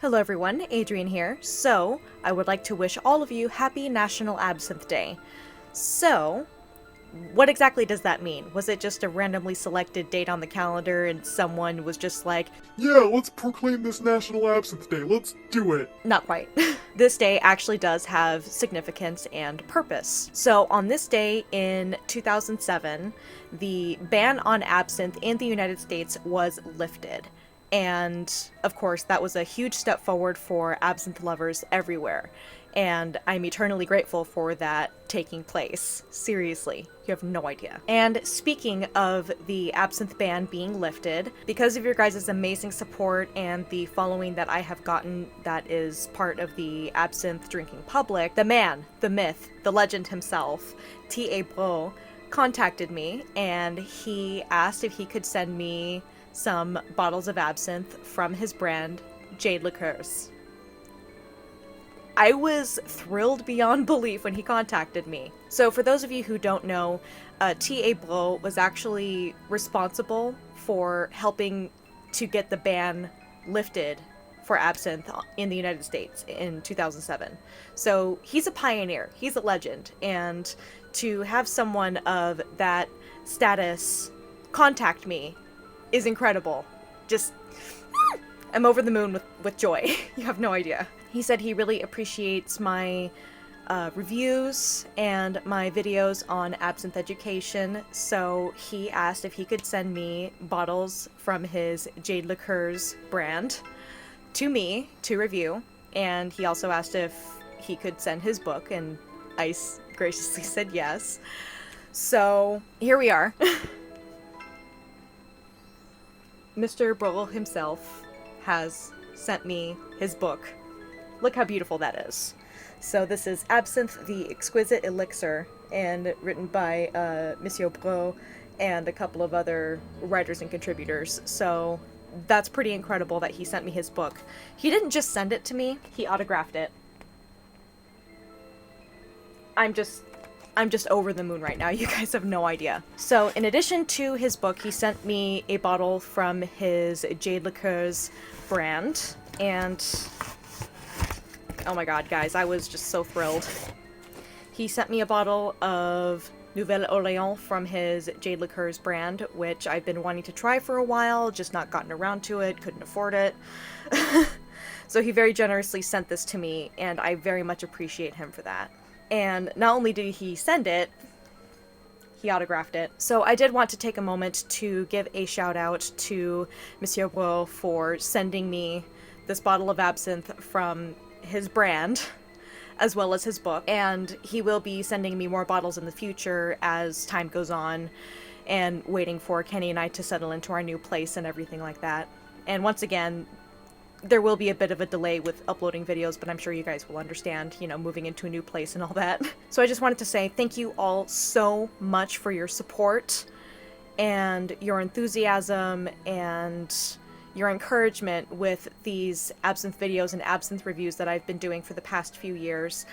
Hello everyone, Adrian here. So, I would like to wish all of you happy National Absinthe Day. So, what exactly does that mean? Was it just a randomly selected date on the calendar and someone was just like, yeah, let's proclaim this National Absinthe Day, let's do it? Not quite. This day actually does have significance and purpose. So on this day in 2007, the ban on absinthe in the United States was lifted. And of course, that was a huge step forward for absinthe lovers everywhere. And I'm eternally grateful for that taking place. Seriously, you have no idea. And speaking of the absinthe ban being lifted, because of your guys' amazing support and the following that I have gotten that is part of the absinthe drinking public, the man, the myth, the legend himself, T.A. Breaux, contacted me and he asked if he could send me some bottles of absinthe from his brand, Jade Liqueurs. I was thrilled beyond belief when he contacted me. So for those of you who don't know, T.A. Breaux was actually responsible for helping to get the ban lifted for absinthe in the United States in 2007. So he's a pioneer, he's a legend, and to have someone of that status contact me is incredible. Just, I'm over the moon with joy. You have no idea. He said he really appreciates my reviews and my videos on absinthe education, so he asked if he could send me bottles from his Jade Liqueurs brand to me to review, and he also asked if he could send his book, and I graciously said yes. So here we are. Mr. Breaux himself has sent me his book. Look how beautiful that is. So this is Absinthe, the Exquisite Elixir, and written by Monsieur Breaux and a couple of other writers and contributors. So that's pretty incredible that he sent me his book. He didn't just send it to me, he autographed it. I'm just over the moon right now. You guys have no idea. So in addition to his book, he sent me a bottle from his Jade Liqueurs brand. And oh my god, guys, I was just so thrilled. He sent me a bottle of Nouvelle Orléans from his Jade Liqueurs brand, which I've been wanting to try for a while, just not gotten around to it, couldn't afford it. So he very generously sent this to me, and I very much appreciate him for that. And not only did he send it, he autographed it. So I did want to take a moment to give a shout out to Monsieur Breaux for sending me this bottle of absinthe from his brand, as well as his book. And he will be sending me more bottles in the future as time goes on, and waiting for Kenny and I to settle into our new place and everything like that. And once again, there will be a bit of a delay with uploading videos, but I'm sure you guys will understand, you know, moving into a new place and all that. So I just wanted to say thank you all so much for your support and your enthusiasm and your encouragement with these absinthe videos and absinthe reviews that I've been doing for the past few years.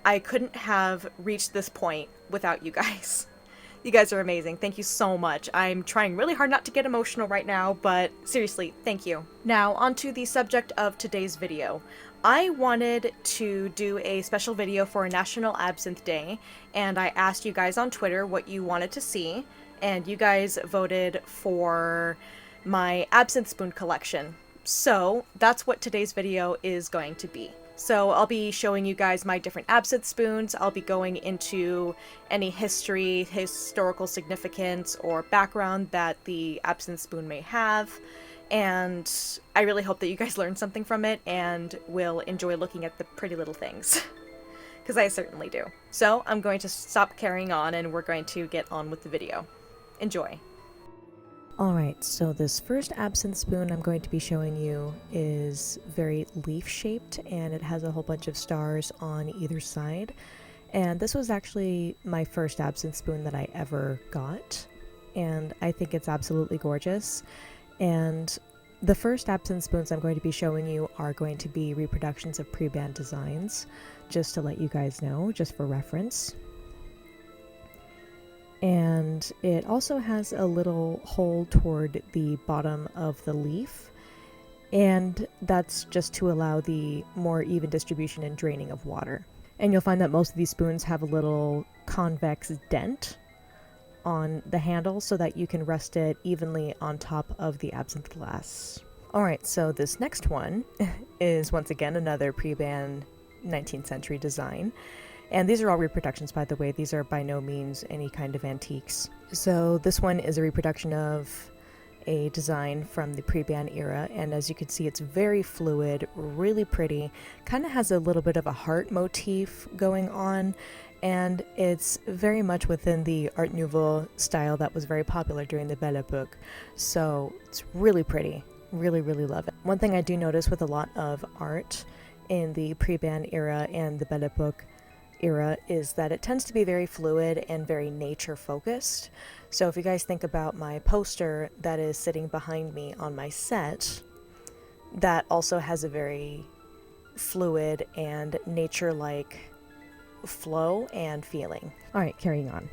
I couldn't have reached this point without you guys. You guys are amazing. Thank you so much. I'm trying really hard not to get emotional right now, but seriously, thank you. Now, onto the subject of today's video. I wanted to do a special video for National Absinthe Day, and I asked you guys on Twitter what you wanted to see, and you guys voted for my absinthe spoon collection. So that's what today's video is going to be. So I'll be showing you guys my different absinthe spoons. I'll be going into any history, historical significance, or background that the absinthe spoon may have. And I really hope that you guys learned something from it and will enjoy looking at the pretty little things. Because I certainly do. So I'm going to stop carrying on and we're going to get on with the video. Enjoy. Alright, so this first absinthe spoon I'm going to be showing you is very leaf-shaped, and it has a whole bunch of stars on either side. And this was actually my first absinthe spoon that I ever got, and I think it's absolutely gorgeous. And The first absinthe spoons I'm going to be showing you are going to be reproductions of pre-band designs, just to let you guys know, just for reference. And it also has a little hole toward the bottom of the leaf, and that's just to allow the more even distribution and draining of water. And you'll find that most of these spoons have a little convex dent on the handle so that you can rest it evenly on top of the absinthe glass. Alright, so this next one is once again another pre-band 19th century design. And these are all reproductions, by the way. These are by no means any kind of antiques. So this one is a reproduction of a design from the pre-band era, and as you can see, it's very fluid, really pretty, kind of has a little bit of a heart motif going on, and it's very much within the Art Nouveau style that was very popular during the Belle Epoque. So it's really pretty. Really, really love it. One thing I do notice with a lot of art in the pre-band era and the Belle Epoque era is that it tends to be very fluid and very nature focused. So if you guys think about my poster that is sitting behind me on my set, that also has a very fluid and nature-like flow and feeling. Alright, carrying on.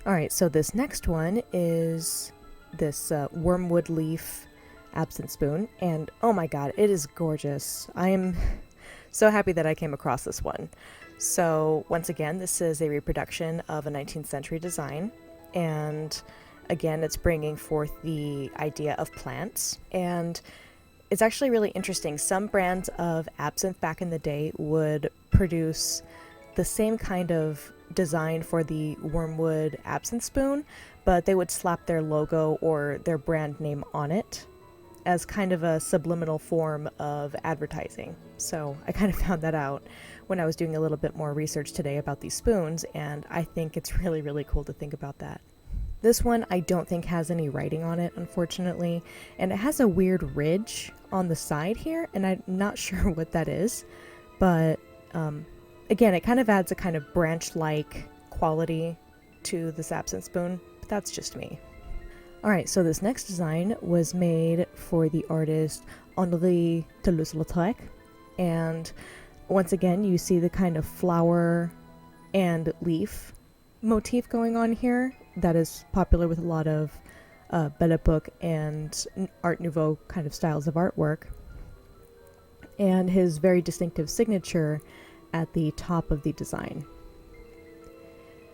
Alright, so this next one is this wormwood leaf absinthe spoon, and oh my god, it is gorgeous. I am so happy that I came across this one. So once again, this is a reproduction of a 19th century design, and again, it's bringing forth the idea of plants, and it's actually really interesting. Some brands of absinthe back in the day would produce the same kind of design for the wormwood absinthe spoon, but they would slap their logo or their brand name on it as kind of a subliminal form of advertising. So I kind of found that out when I was doing a little bit more research today about these spoons, and I think it's really, really cool to think about that. This one I don't think has any writing on it, unfortunately, and it has a weird ridge on the side here, and I'm not sure what that is, but again, it kind of adds a kind of branch-like quality to this absinthe spoon, but that's just me. Alright, so this next design was made for the artist Henri Toulouse-Lautrec, and once again, you see the kind of flower and leaf motif going on here that is popular with a lot of Belle Epoque and Art Nouveau kind of styles of artwork, and his very distinctive signature at the top of the design.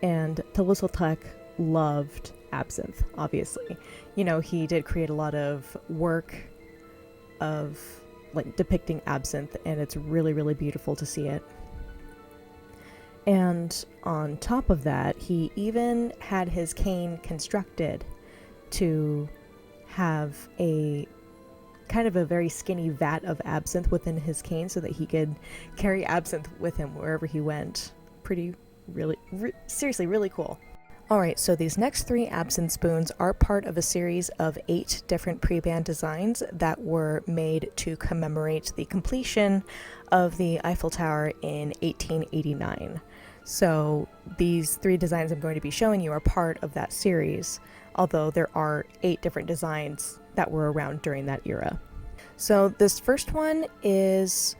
And Toulouse-Lautrec loved absinthe, obviously. You know, he did create a lot of work of like depicting absinthe, and it's really, really beautiful to see it. And on top of that, he even had his cane constructed to have a kind of a very skinny vat of absinthe within his cane so that he could carry absinthe with him wherever he went. Pretty, really, seriously, really cool. Alright, so these next 3 absinthe spoons are part of a series of 8 different pre-band designs that were made to commemorate the completion of the Eiffel Tower in 1889. So these 3 designs I'm going to be showing you are part of that series, although there are 8 different designs that were around during that era. So this first one is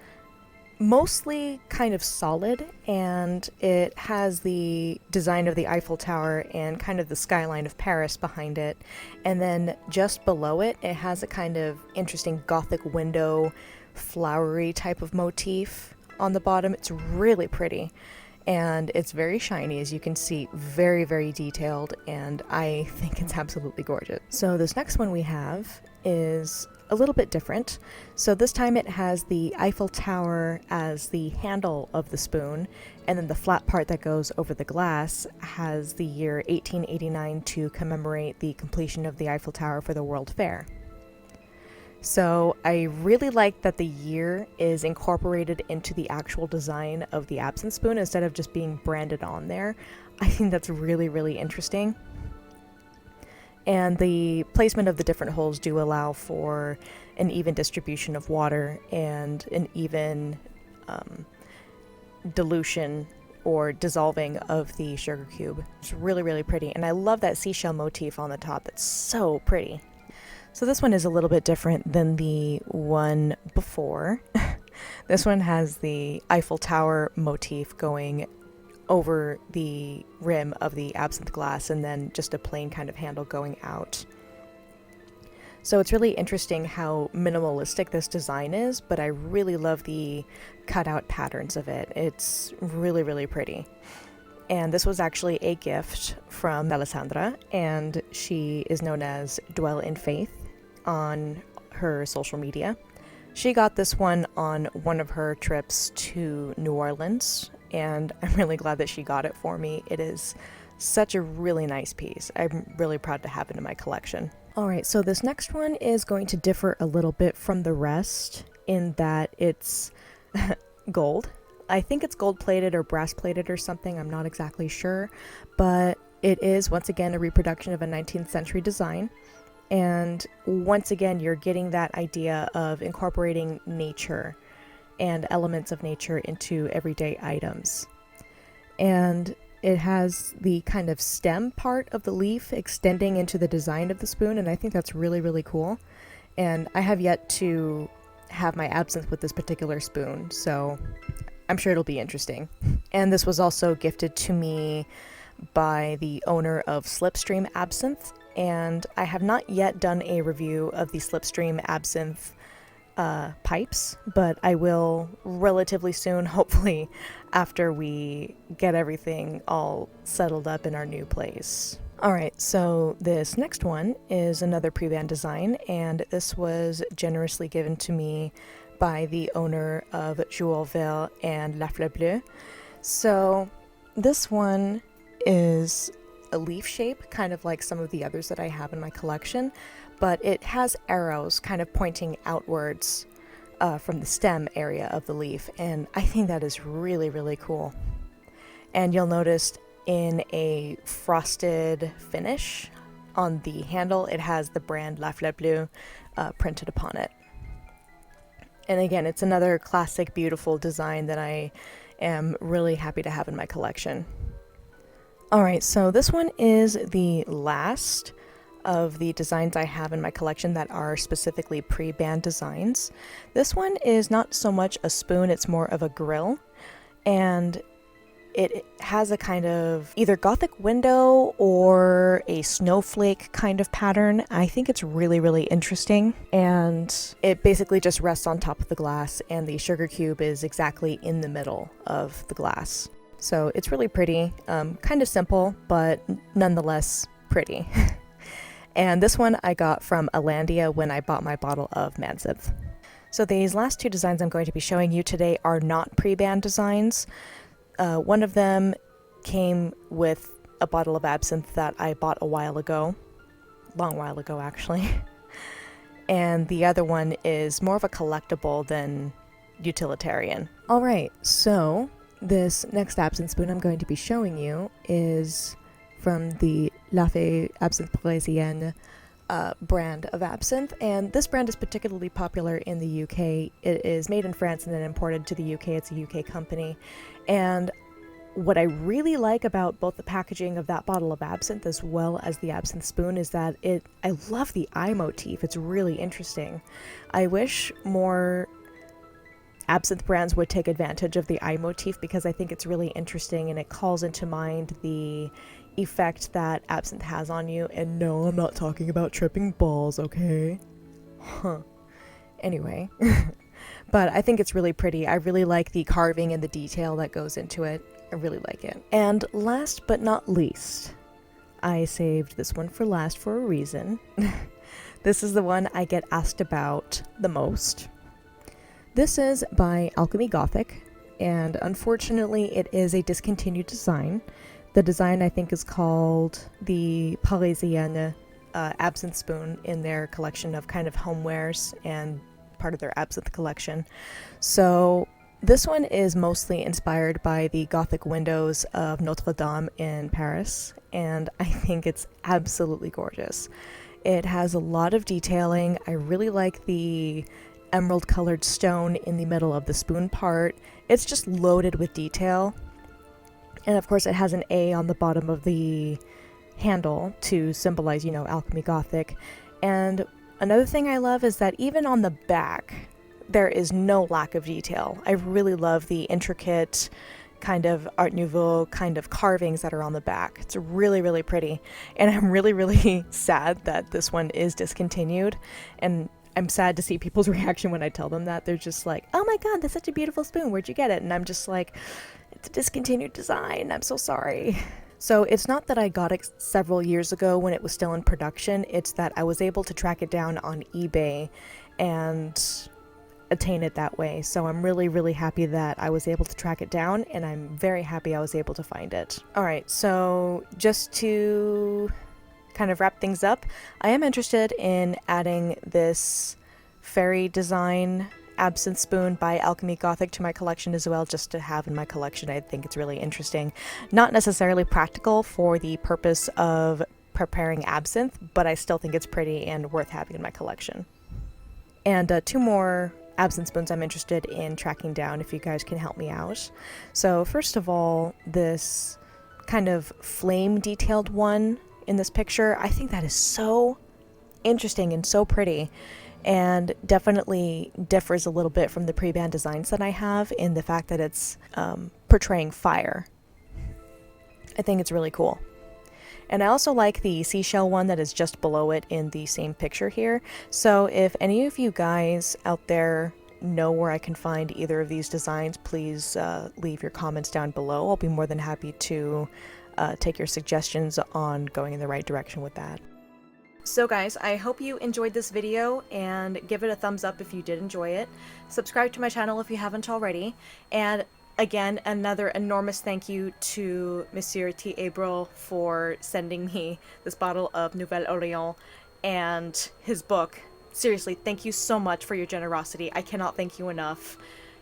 mostly kind of solid, and it has the design of the Eiffel Tower and kind of the skyline of Paris behind it, and then just below it, it has a kind of interesting Gothic window, flowery type of motif on the bottom. It's really pretty, and it's very shiny, as you can see, very, very detailed, and I think it's absolutely gorgeous. So this next one we have is a little bit different. So this time it has the Eiffel Tower as the handle of the spoon, and then the flat part that goes over the glass has the year 1889 to commemorate the completion of the Eiffel Tower for the World Fair. So I really like that the year is incorporated into the actual design of the absinthe spoon instead of just being branded on there. I think that's really, really interesting. And the placement of the different holes do allow for an even distribution of water and an even dilution or dissolving of the sugar cube. It's really, really pretty. And I love that seashell motif on the top. That's so pretty. So this one is a little bit different than the one before. This one has the Eiffel Tower motif going over the rim of the absinthe glass and then just a plain kind of handle going out. So it's really interesting how minimalistic this design is, but I really love the cutout patterns of it. It's really, really pretty. And this was actually a gift from Alessandra, and she is known as Dwell in Faith on her social media. She got this one on one of her trips to New Orleans, and I'm really glad that she got it for me. It is such a really nice piece. I'm really proud to have it in my collection. Alright, so this next one is going to differ a little bit from the rest in that it's gold. I think it's gold plated or brass plated or something, I'm not exactly sure, but it is once again a reproduction of a 19th century design. And once again, you're getting that idea of incorporating nature and elements of nature into everyday items. And it has the kind of stem part of the leaf extending into the design of the spoon, and I think that's really, really cool. And I have yet to have my absinthe with this particular spoon, so I'm sure it'll be interesting. And this was also gifted to me by the owner of Slipstream Absinthe, and I have not yet done a review of the Slipstream Absinthe pipes, but I will relatively soon, hopefully after we get everything all settled up in our new place. Alright, so this next one is another pre-band design, and this was generously given to me by the owner of Joual Vert and La Fleur Bleue. So this one is a leaf shape, kind of like some of the others that I have in my collection, but it has arrows kind of pointing outwards from the stem area of the leaf, and I think that is really, really cool. And you'll notice in a frosted finish on the handle, it has the brand La Fleur Bleue printed upon it. And again, it's another classic, beautiful design that I am really happy to have in my collection. Alright, so this one is the last of the designs I have in my collection that are specifically pre-band designs. This one is not so much a spoon, it's more of a grille, and it has a kind of either Gothic window or a snowflake kind of pattern. I think it's really, really interesting, and it basically just rests on top of the glass, and the sugar cube is exactly in the middle of the glass. So it's really pretty, kind of simple, but nonetheless pretty. And this one I got from Alandia when I bought my bottle of Mansith. So these last two designs I'm going to be showing you today are not pre-band designs. One of them came with a bottle of absinthe that I bought a while ago. Long while ago, actually. And the other one is more of a collectible than utilitarian. Alright, so this next absinthe spoon I'm going to be showing you is from the La Fée Absinthe Parisienne brand of absinthe, and this brand is particularly popular in the UK. It is made in France and then imported to the UK. It's a UK company, and what I really like about both the packaging of that bottle of absinthe as well as the absinthe spoon is that I love the eye motif. It's really interesting. I wish more absinthe brands would take advantage of the eye motif because I think it's really interesting and it calls into mind the effect that absinthe has on you. And no, I'm not talking about tripping balls, okay? Anyway, but I think it's really pretty. I really like the carving and the detail that goes into it. I really like it. And last but not least, I saved this one for last for a reason. This is the one I get asked about the most. This is by Alchemy Gothic, and unfortunately it is a discontinued design. The design I think is called the Parisienne absinthe spoon in their collection of kind of homewares and part of their absinthe collection. So this one is mostly inspired by the Gothic windows of Notre Dame in Paris, and I think it's absolutely gorgeous. It has a lot of detailing. I really like the emerald colored stone in the middle of the spoon part. It's just loaded with detail. And of course it has an A on the bottom of the handle to symbolize, Alchemy Gothic. And Another thing I love is that even on the back, there is no lack of detail. I really love the intricate kind of Art Nouveau kind of carvings that are on the back. It's really, really pretty. And I'm really, really sad that this one is discontinued. And I'm sad to see people's reaction when I tell them that. They're just like, oh my god, that's such a beautiful spoon. Where'd you get it? And I'm just like, it's a discontinued design. I'm so sorry. So it's not that I got it several years ago when it was still in production. It's that I was able to track it down on eBay and attain it that way. So I'm really, really happy that I was able to track it down, and I'm very happy I was able to find it. Alright, so just to kind of wrap things up, I am interested in adding this fairy design absinthe spoon by Alchemy Gothic to my collection as well, just to have in my collection. I think it's really interesting. Not necessarily practical for the purpose of preparing absinthe, but I still think it's pretty and worth having in my collection. And 2 more absinthe spoons I'm interested in tracking down, if you guys can help me out. So first of all, this kind of flame detailed one in this picture, I think that is so interesting and so pretty, and definitely differs a little bit from the pre-band designs that I have in the fact that it's portraying fire. I think it's really cool. And I also like the seashell one that is just below it in the same picture here. So if any of you guys out there know where I can find either of these designs, please leave your comments down below. I'll be more than happy to take your suggestions on going in the right direction with that. So guys, I hope you enjoyed this video, and give it a thumbs up if you did enjoy it. Subscribe to my channel if you haven't already. And again, another enormous thank you to Monsieur T. Abril for sending me this bottle of Nouvelle Orléans and his book. Seriously, thank you so much for your generosity. I cannot thank you enough.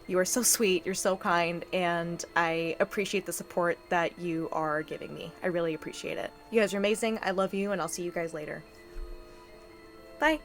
You are so sweet, you're so kind, and I appreciate the support that you are giving me. I really appreciate it. You guys are amazing, I love you, and I'll see you guys later. Bye!